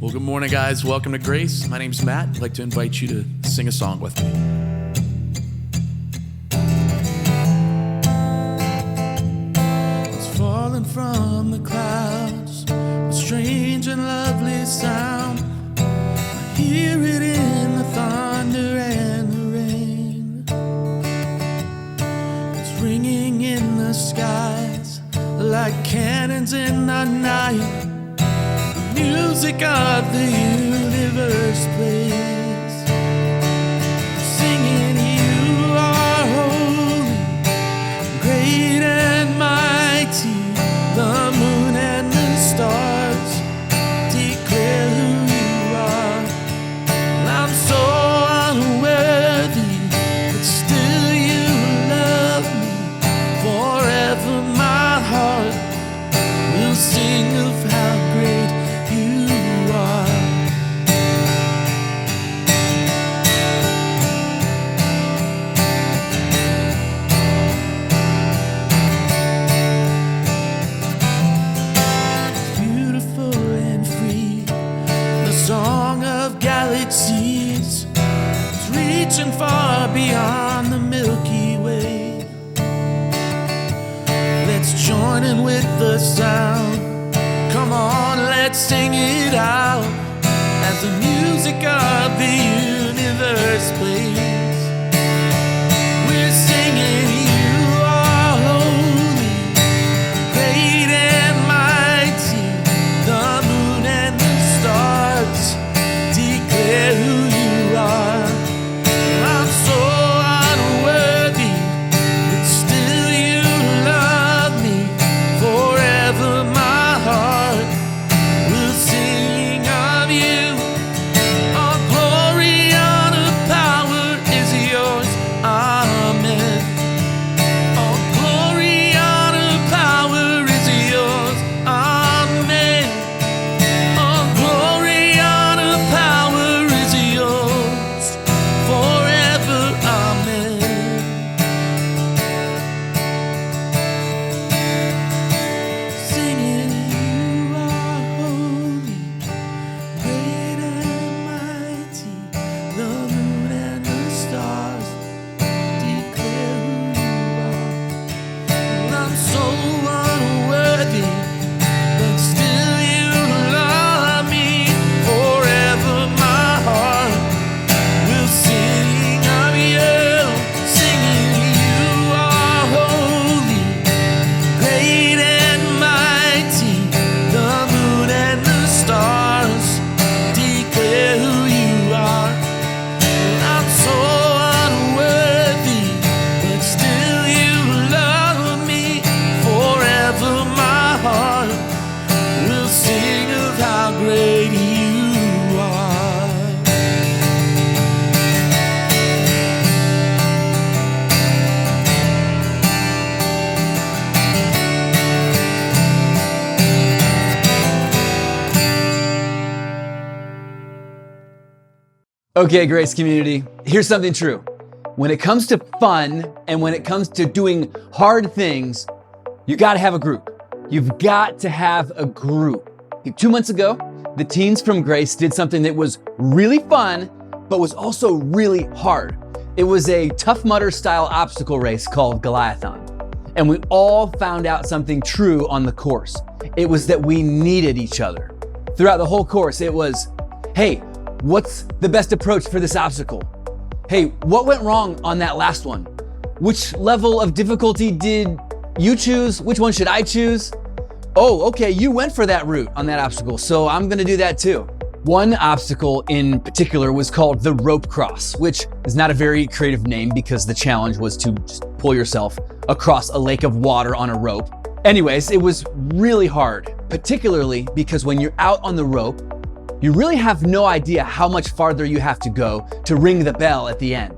Well, good morning, guys. Welcome to Grace. My name's Matt. I'd like to invite you to sing a song with me. It's falling from the clouds, a strange and lovely sound. I hear it in the thunder and the rain. It's ringing in the skies like cannons in the night. Music of the universe plays, singing you are holy, great and mighty. The moon and the stars declare who you are. I'm so unworthy, but still you love me. Forever my heart will sing of how great you are. It's beautiful and free, the song of galaxies. It's reaching far beyond the Milky Way. Let's join in with the sound. Come on, let's sing it out as the music of the universe plays. We're singing you are holy, great and mighty. The moon and the stars declare who you are. I'm so unworthy, but still you love me. Forever my heart will sing of you. All glory, honor, power is yours. Amen. All glory, honor, power is yours. Amen. All glory, honor, power is yours. Forever. Amen. Singing you are holy, great and mighty. The moon and the stars declare who you are. And I'm so unworthy, but still you love me. Forever my heart will sing of you. Singing you are holy, great and mighty. The moon and the stars declare who you are. I'm so unworthy, but still you love me. Forever my heart will sing of how great you are. Okay, Grace community, here's something true. When it comes to fun and when it comes to doing hard things, you gotta have a group. You've got to have a group. 2 months ago, the teens from Grace did something that was really fun, but was also really hard. It was a Tough Mudder style obstacle race called Goliathon. And we all found out something true on the course. It was that we needed each other. Throughout the whole course, it was, hey, what's the best approach for this obstacle? Hey, what went wrong on that last one? Which level of difficulty did you choose? Which one should I choose? Oh, okay, you went for that route on that obstacle, so I'm gonna do that too. One obstacle in particular was called the rope cross, which is not a very creative name because the challenge was to just pull yourself across a lake of water on a rope. Anyways, it was really hard, particularly because when you're out on the rope, you really have no idea how much farther you have to go to ring the bell at the end.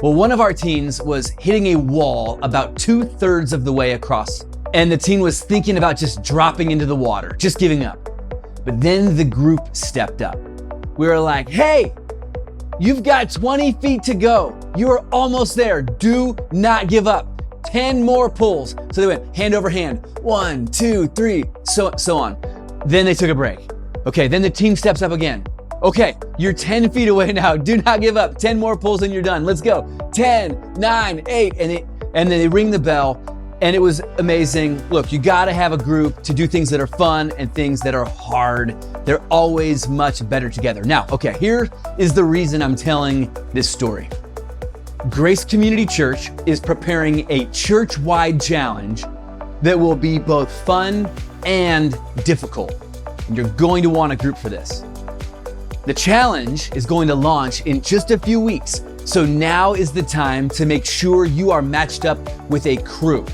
Well, one of our teens was hitting a wall about 2/3 of the way across, and the teen was thinking about just dropping into the water, just giving up. But then the group stepped up. We were like, hey, you've got 20 feet to go. You are almost there. Do not give up. 10 more pulls. So they went hand over hand, 1, 2, 3, so on. Then they took a break. Okay, then the team steps up again. Okay, you're 10 feet away now. Do not give up. 10 more pulls and you're done. Let's go. 10, 9, 8, and then they ring the bell, and it was amazing. Look, you gotta have a group to do things that are fun and things that are hard. They're always much better together. Now, okay, here is the reason I'm telling this story. Grace Community Church is preparing a church-wide challenge that will be both fun and difficult. And you're going to want a group for this. The challenge is going to launch in just a few weeks, so now is the time to make sure you are matched up with a crew.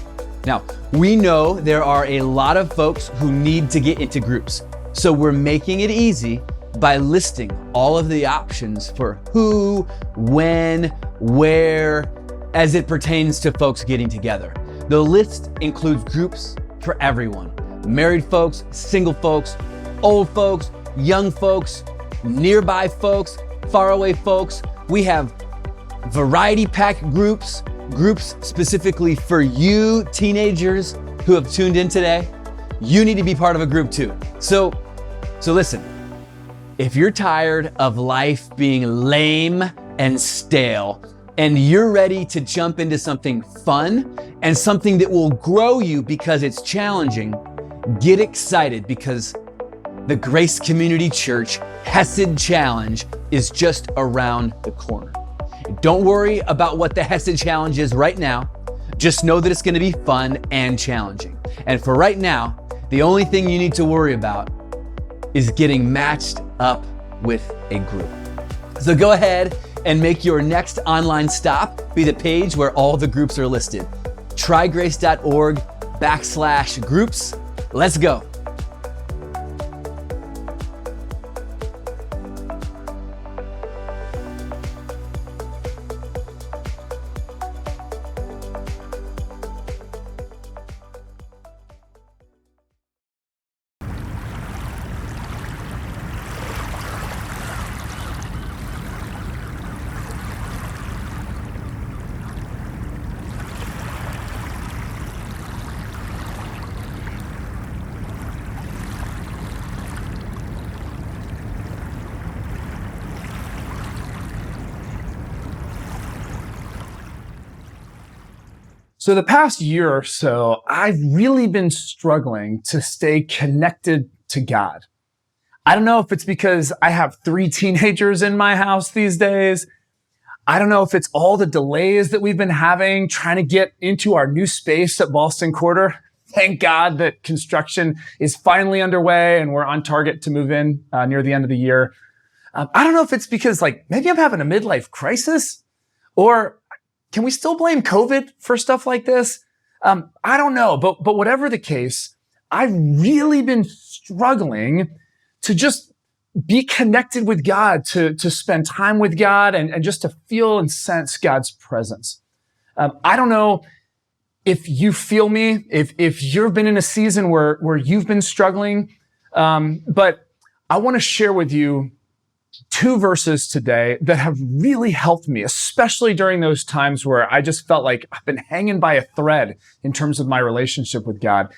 Now, we know there are a lot of folks who need to get into groups, so we're making it easy by listing all of the options for who, when, where, as it pertains to folks getting together. The list includes groups for everyone: married folks, single folks, old folks, young folks, nearby folks, faraway folks. We have variety pack groups specifically for you teenagers who have tuned in today. You need to be part of a group too. So listen, if you're tired of life being lame and stale, and you're ready to jump into something fun and something that will grow you because it's challenging, get excited, because the Grace Community Church Hesed Challenge is just around the corner. Don't worry about what the Hesed Challenge is right now. Just know that it's gonna be fun and challenging. And for right now, the only thing you need to worry about is getting matched up with a group. So go ahead and make your next online stop be the page where all the groups are listed. trygrace.org/groups. Let's go. So the past year or so, I've really been struggling to stay connected to God. I don't know if it's because I have 3 teenagers in my house these days. I don't know if it's all the delays that we've been having trying to get into our new space at Ballston Quarter. Thank God that construction is finally underway and we're on target to move in near the end of the year. I don't know if it's because maybe I'm having a midlife crisis, or can we still blame COVID for stuff like this? I don't know, but whatever the case, I've really been struggling to just be connected with God, to spend time with God, and just to feel and sense God's presence. I don't know if you feel me, if you've been in a season where you've been struggling, but I want to share with you 2 verses today that have really helped me, especially during those times where I just felt like I've been hanging by a thread in terms of my relationship with God,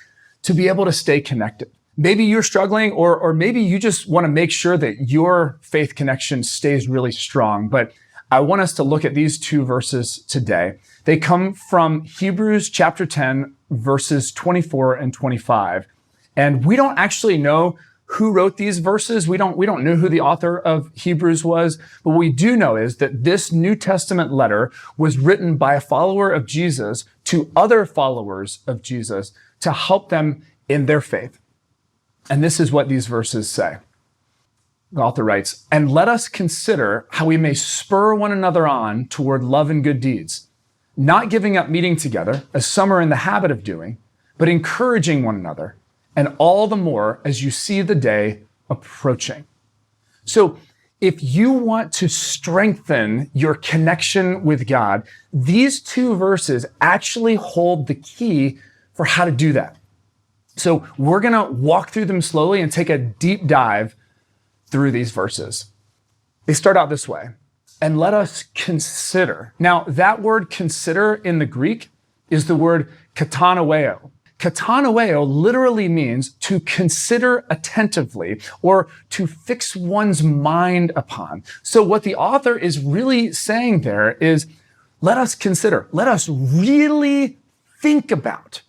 to be able to stay connected. Maybe you're struggling, or maybe you just want to make sure that your faith connection stays really strong. But I want us to look at these 2 verses today. They come from Hebrews chapter 10, verses 24 and 25. And we don't actually know who wrote these verses. We don't know who the author of Hebrews was, but what we do know is that this New Testament letter was written by a follower of Jesus to other followers of Jesus to help them in their faith. And this is what these verses say. The author writes, "And let us consider how we may spur one another on toward love and good deeds, not giving up meeting together, as some are in the habit of doing, but encouraging one another, and all the more as you see the day approaching." So if you want to strengthen your connection with God, these 2 verses actually hold the key for how to do that. So we're going to walk through them slowly and take a deep dive through these verses. They start out this way: "And let us consider." Now, that word consider in the Greek is the word katanaweo. Katanaweo literally means to consider attentively or to fix one's mind upon. So what the author is really saying there is, let us consider, let us really think about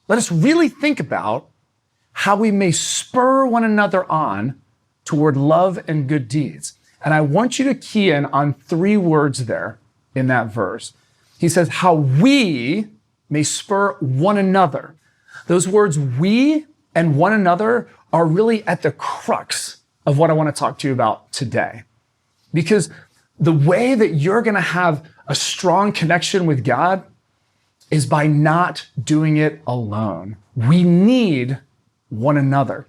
how we may spur one another on toward love and good deeds. And I want you to key in on 3 words there in that verse. He says, how we may spur one another. Those words, we and one another, are really at the crux of what I want to talk to you about today. Because the way that you're going to have a strong connection with God is by not doing it alone. We need one another.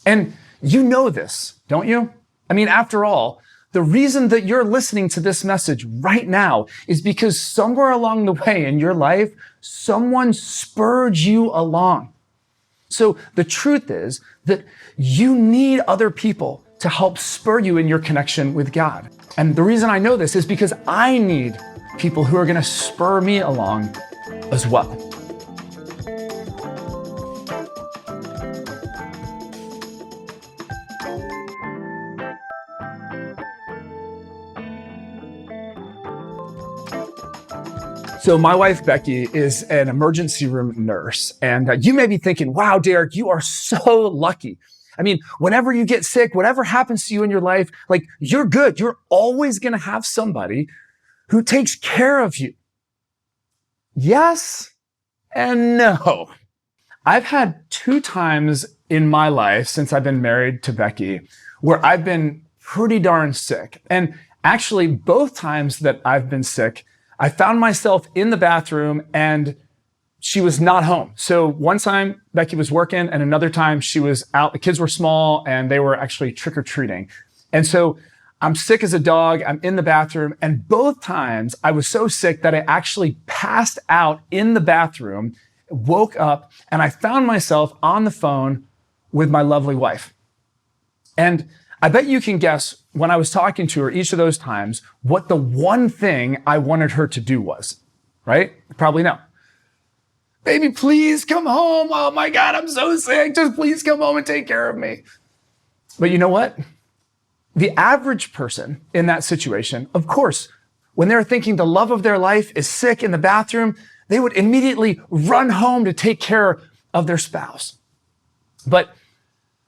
And you know this, don't you? I mean, after all, the reason that you're listening to this message right now is because somewhere along the way in your life, someone spurred you along. So the truth is that you need other people to help spur you in your connection with God. And the reason I know this is because I need people who are going to spur me along as well. So my wife, Becky, is an emergency room nurse. And you may be thinking, wow, Derek, you are so lucky. I mean, whenever you get sick, whatever happens to you in your life, like, you're good. You're always going to have somebody who takes care of you. Yes and no. I've had 2 times in my life since I've been married to Becky where I've been pretty darn sick. And actually, both times that I've been sick, I found myself in the bathroom and she was not home. So one time Becky was working and another time she was out. The kids were small and they were actually trick-or-treating. And so I'm sick as a dog. I'm in the bathroom. And both times I was so sick that I actually passed out in the bathroom, woke up, and I found myself on the phone with my lovely wife. And I bet you can guess when I was talking to her each of those times what the one thing I wanted her to do was, right? You probably know. Baby, please come home. Oh my God, I'm so sick. Just please come home and take care of me. But you know what? The average person in that situation, of course, when they're thinking the love of their life is sick in the bathroom, they would immediately run home to take care of their spouse. But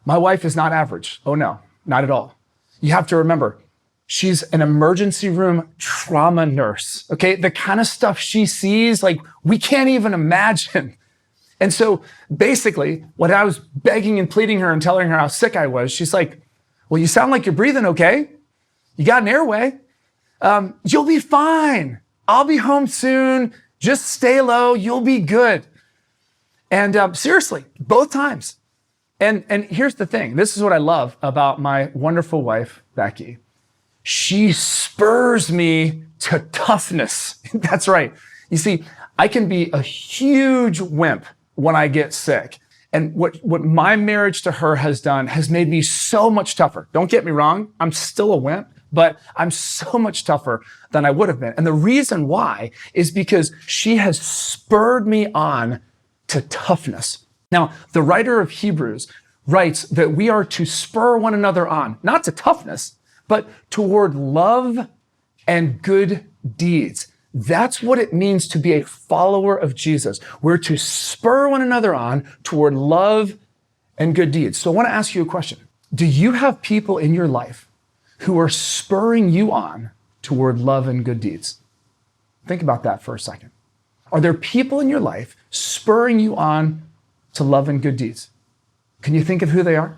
my wife is not average. Oh no. Not at all. You have to remember, she's an emergency room trauma nurse, okay? The kind of stuff she sees, like, we can't even imagine. And so basically, when I was begging and pleading her and telling her how sick I was, she's like, well, you sound like you're breathing okay. You got an airway. You'll be fine. I'll be home soon. Just stay low. You'll be good. And seriously, both times. And here's the thing. This is what I love about my wonderful wife, Becky. She spurs me to toughness. That's right. You see, I can be a huge wimp when I get sick. And what my marriage to her has done has made me so much tougher. Don't get me wrong. I'm still a wimp, but I'm so much tougher than I would have been. And the reason why is because she has spurred me on to toughness. Now, the writer of Hebrews writes that we are to spur one another on, not to toughness, but toward love and good deeds. That's what it means to be a follower of Jesus. We're to spur one another on toward love and good deeds. So I want to ask you a question. Do you have people in your life who are spurring you on toward love and good deeds? Think about that for a second. Are there people in your life spurring you on to love and good deeds? Can you think of who they are?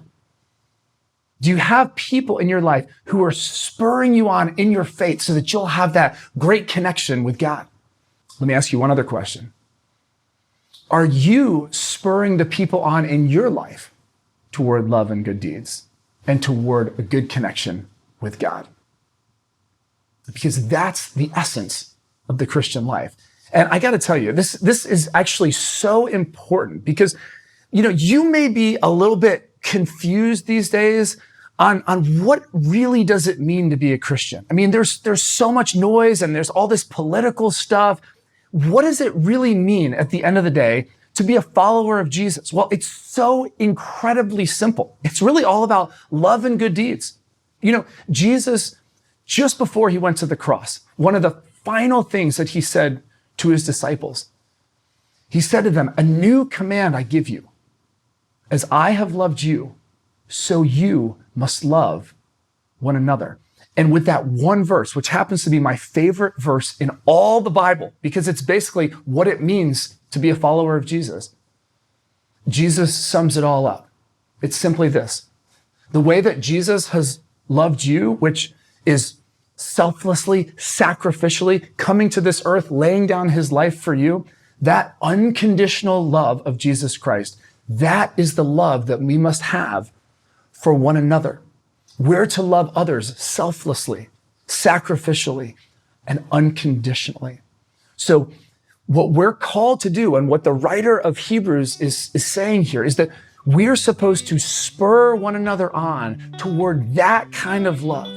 Do you have people in your life who are spurring you on in your faith so that you'll have that great connection with God? Let me ask you one other question. Are you spurring the people on in your life toward love and good deeds and toward a good connection with God? Because that's the essence of the Christian life. And I got to tell you, this is actually so important because, you may be a little bit confused these days on what really does it mean to be a Christian. I mean, there's so much noise and there's all this political stuff. What does it really mean at the end of the day to be a follower of Jesus? Well, it's so incredibly simple. It's really all about love and good deeds. Jesus, just before he went to the cross, one of the final things that he said to his disciples, he said to them, "A new command I give you. As I have loved you, so you must love one another." And with that one verse, which happens to be my favorite verse in all the Bible, because it's basically what it means to be a follower of Jesus, Jesus sums it all up. It's simply this: the way that Jesus has loved you, which is selflessly, sacrificially coming to this earth, laying down his life for you, that unconditional love of Jesus Christ, that is the love that we must have for one another. We're to love others selflessly, sacrificially, and unconditionally. So what we're called to do, and what the writer of Hebrews is saying here, is that we're supposed to spur one another on toward that kind of love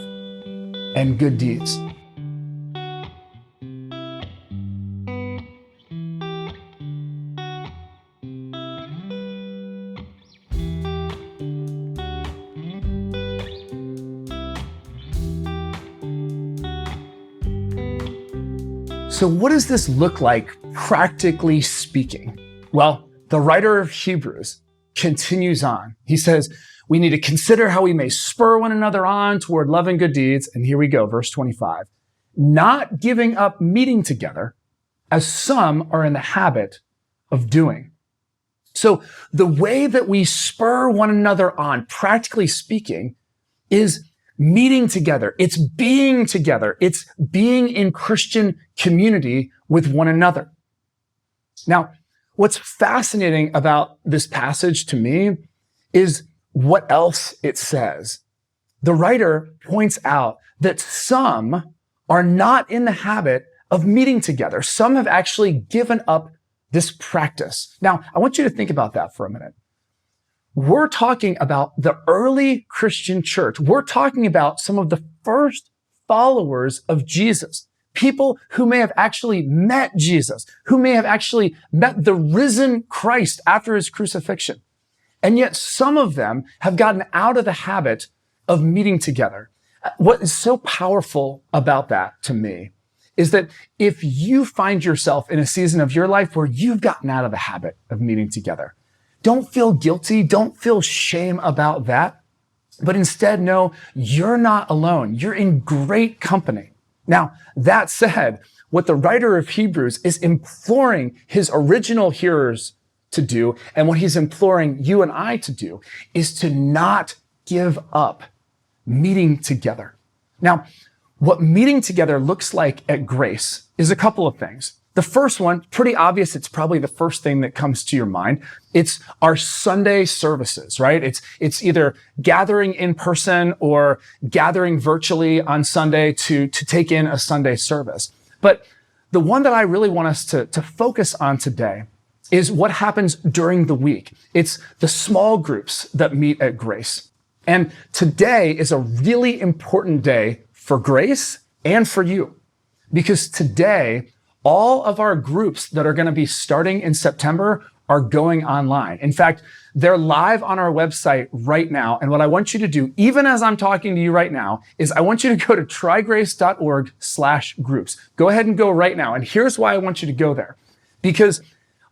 and good deeds. So what does this look like, practically speaking? Well, the writer of Hebrews continues on. He says, we need to consider how we may spur one another on toward love and good deeds. And here we go, verse 25. Not giving up meeting together, as some are in the habit of doing. So the way that we spur one another on, practically speaking, is meeting together. It's being together. It's being in Christian community with one another. Now, what's fascinating about this passage to me is what else it says. The writer points out that some are not in the habit of meeting together. Some have actually given up this practice. Now, I want you to think about that for a minute. We're talking about the early Christian church. We're talking about some of the first followers of Jesus, people who may have actually met Jesus, who may have actually met the risen Christ after his crucifixion. And yet some of them have gotten out of the habit of meeting together. What is so powerful about that to me is that if you find yourself in a season of your life where you've gotten out of the habit of meeting together, don't feel guilty. Don't feel shame about that. But instead, know you're not alone. You're in great company. Now, that said, what the writer of Hebrews is imploring his original hearers to do, and what he's imploring you and I to do, is to not give up meeting together. Now, what meeting together looks like at Grace is a couple of things. The first one, pretty obvious. It's probably the first thing that comes to your mind. It's our Sunday services, right? It's either gathering in person or gathering virtually on Sunday to take in a Sunday service. But the one that I really want us to focus on today is what happens during the week. It's the small groups that meet at Grace. And today is a really important day for Grace and for you, because today, all of our groups that are going to be starting in September are going online. In fact, they're live on our website right now. And what I want you to do, even as I'm talking to you right now, is I want you to go to trygrace.org/groups. Go ahead and go right now. And here's why I want you to go there. Because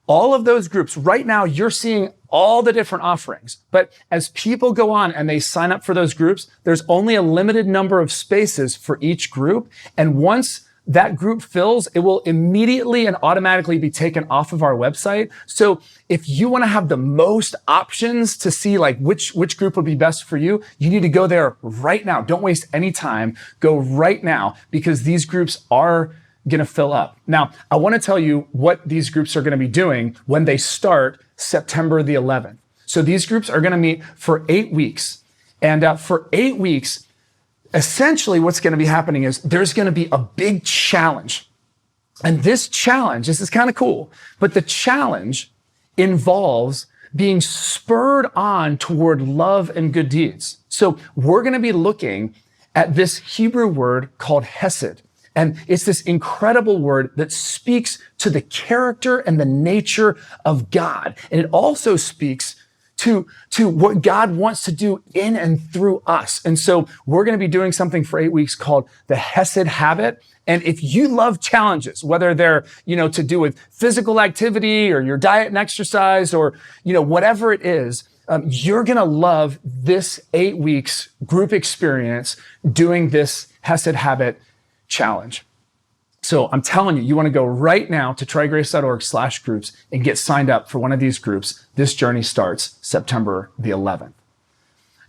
all of those groups, right now, you're seeing all the different offerings. But as people go on and they sign up for those groups, there's only a limited number of spaces for each group. And once that group fills, it will immediately and automatically be taken off of our website. So if you want to have the most options to see like which group would be best for you, you need to go there right now. Don't waste any time. Go right now, because these groups are going to fill up. Now, I want to tell you what these groups are going to be doing when they start September the 11th. So these groups are going to meet for 8 weeks. And for 8 weeks, essentially what's going to be happening is there's going to be a big challenge. And this challenge, this is kind of cool, but the challenge involves being spurred on toward love and good deeds. So we're going to be looking at this Hebrew word called hesed. And it's this incredible word that speaks to the character and the nature of God. And it also speaks to what God wants to do in and through us. And so we're going to be doing something for 8 weeks called the Hesed Habit. And if you love challenges, whether they're, to do with physical activity or your diet and exercise or, whatever it is, you're going to love this 8 weeks group experience doing this Hesed Habit challenge. So I'm telling you, you want to go right now to trygrace.org/groups and get signed up for one of these groups. This journey starts September the 11th.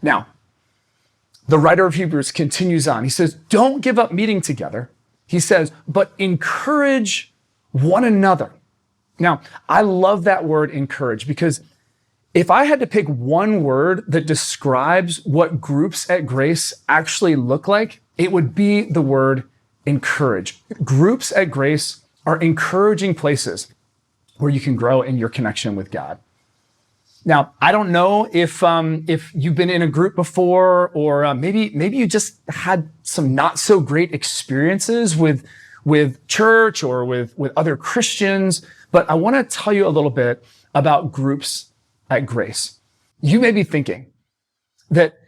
Now, the writer of Hebrews continues on. He says, don't give up meeting together. He says, but encourage one another. Now, I love that word encourage because if I had to pick one word that describes what groups at Grace actually look like, it would be the word encourage. Groups at Grace are encouraging places where you can grow in your connection with God. Now, I don't know if you've been in a group before, or maybe you just had some not so great experiences with church or with other Christians, but I want to tell you a little bit about groups at Grace. You may be thinking that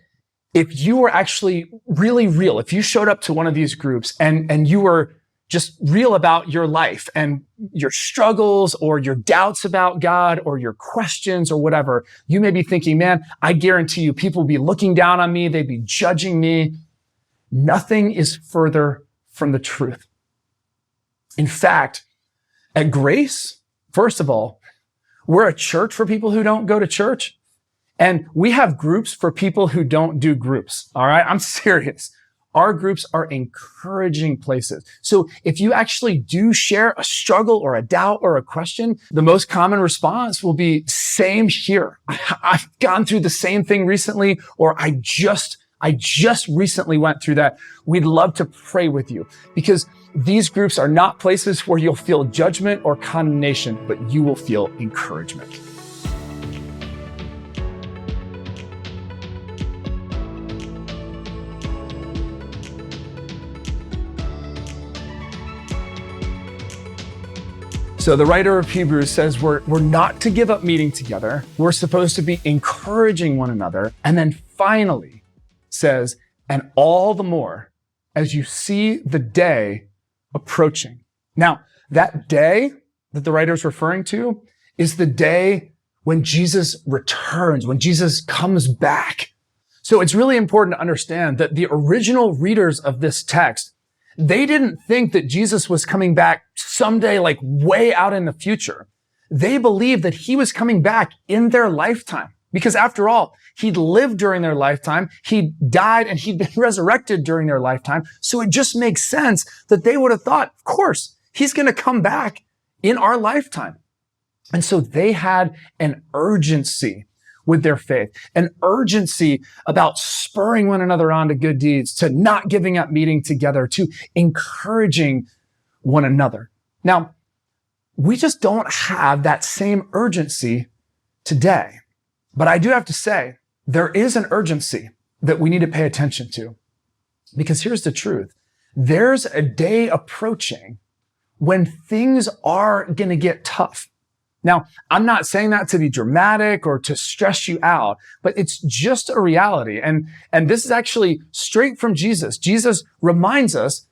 if you were actually really real, if you showed up to one of these groups and you were just real about your life and your struggles or your doubts about God or your questions or whatever, you may be thinking, man, I guarantee you people will be looking down on me. They'd be judging me. Nothing is further from the truth. In fact, at Grace, first of all, we're a church for people who don't go to church. And we have groups for people who don't do groups. All right. I'm serious. Our groups are encouraging places. So if you actually do share a struggle or a doubt or a question, the most common response will be same here. I've gone through the same thing recently, or I just recently went through that. We'd love to pray with you because these groups are not places where you'll feel judgment or condemnation, but you will feel encouragement. So the writer of Hebrews says we're not to give up meeting together. We're supposed to be encouraging one another. And then finally says, and all the more as you see the day approaching. Now, that day that the writer is referring to is the day when Jesus returns, when Jesus comes back. So it's really important to understand that the original readers of this text, they didn't think that Jesus was coming back someday, like way out in the future. They believed that he was coming back in their lifetime. Because after all, he'd lived during their lifetime, he died, and he'd been resurrected during their lifetime. So it just makes sense that they would have thought, of course, he's going to come back in our lifetime. And so they had an urgency with their faith, an urgency about spurring one another on to good deeds, to not giving up meeting together, to encouraging one another. Now, we just don't have that same urgency today. But I do have to say, there is an urgency that we need to pay attention to. Because here's the truth. There's a day approaching when things are going to get tough. Now, I'm not saying that to be dramatic or to stress you out, but it's just a reality. And this is actually straight from Jesus. Jesus reminds us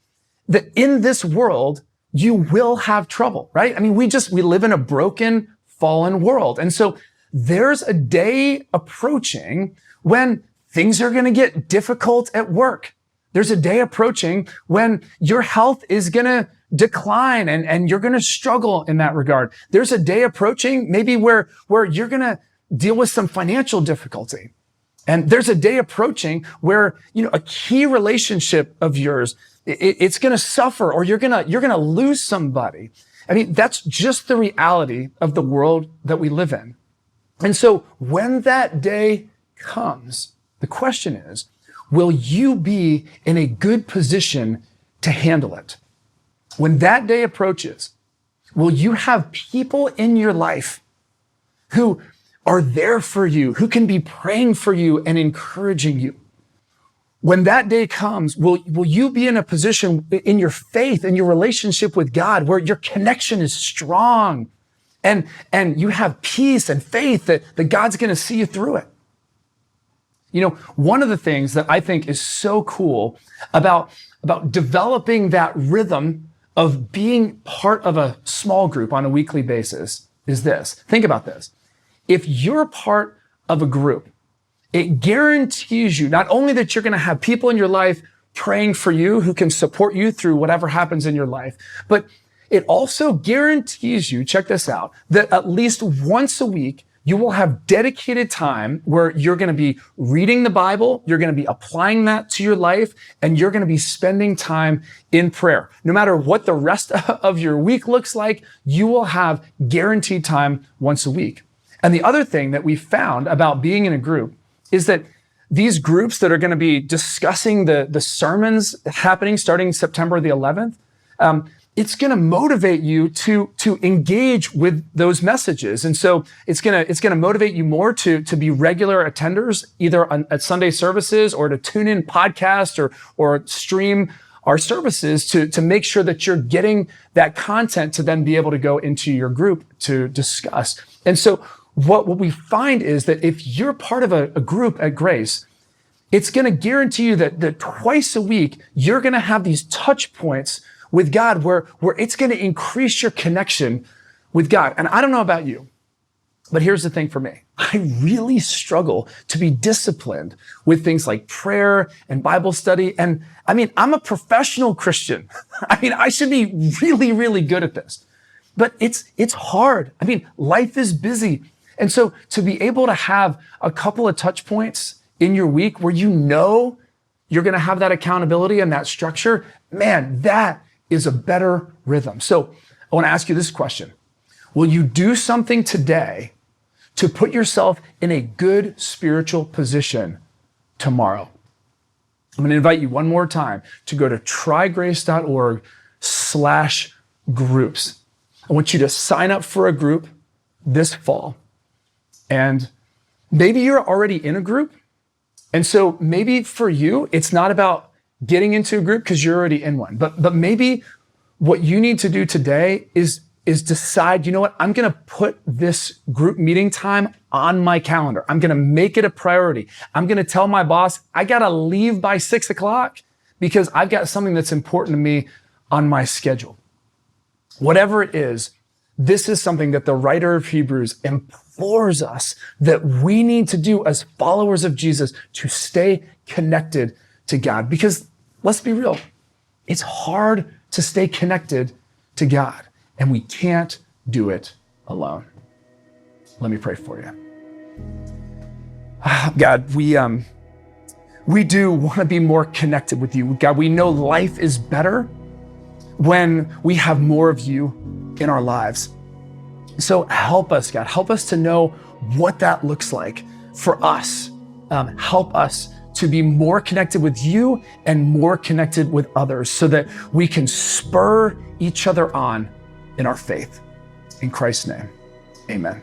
that in this world, you will have trouble, right? I mean, we live in a broken, fallen world. And so there's a day approaching when things are going to get difficult at work. There's a day approaching when your health is going to decline and you're going to struggle in that regard. There's a day approaching maybe where you're going to deal with some financial difficulty. And there's a day approaching where, a key relationship of yours, it's going to suffer, or you're going to lose somebody. I mean, that's just the reality of the world that we live in. And so when that day comes, the question is, will you be in a good position to handle it? When that day approaches, will you have people in your life who are there for you, who can be praying for you and encouraging you? when that day comes, will you be in a position in your faith, in your relationship with God, where your connection is strong and you have peace and faith that God's going to see you through it? You know, one of the things that I think is so cool about developing that rhythm of being part of a small group on a weekly basis is this. Think about this. If you're part of a group, it guarantees you not only that you're going to have people in your life praying for you who can support you through whatever happens in your life, but it also guarantees you, check this out, that at least once a week, you will have dedicated time where you're going to be reading the Bible, you're going to be applying that to your life, and you're going to be spending time in prayer. No matter what the rest of your week looks like, you will have guaranteed time once a week. And the other thing that we found about being in a group is that these groups that are going to be discussing the sermons happening starting September the 11th, it's going to motivate you to engage with those messages. And so it's going to motivate you more to be regular attenders, either at Sunday services or to tune in podcasts or stream our services to make sure that you're getting that content to then be able to go into your group to discuss. And so what we find is that if you're part of a group at Grace, it's going to guarantee you that twice a week, you're going to have these touch points with God where it's going to increase your connection with God. And I don't know about you, but here's the thing for me. I really struggle to be disciplined with things like prayer and Bible study. And I mean, I'm a professional Christian. I mean, I should be really, really good at this, but it's hard. I mean, life is busy. And so to be able to have a couple of touch points in your week where you know you're going to have that accountability and that structure, man, that is a better rhythm. So I want to ask you this question. Will you do something today to put yourself in a good spiritual position tomorrow? I'm going to invite you one more time to go to trygrace.org/groups. I want you to sign up for a group this fall. And maybe you're already in a group. And so maybe for you, it's not about getting into a group because you're already in one. But maybe what you need to do today is decide, you know what, I'm going to put this group meeting time on my calendar. I'm going to make it a priority. I'm going to tell my boss, I got to leave by 6 o'clock because I've got something that's important to me on my schedule. Whatever it is, this is something that the writer of Hebrews implores us that we need to do as followers of Jesus to stay connected to God. Because let's be real, it's hard to stay connected to God, and we can't do it alone. Let me pray for you. God, we do want to be more connected with you. God, we know life is better when we have more of you in our lives. So help us, God. Help us to know what that looks like for us. Help us to be more connected with you and more connected with others so that we can spur each other on in our faith. In Christ's name, amen.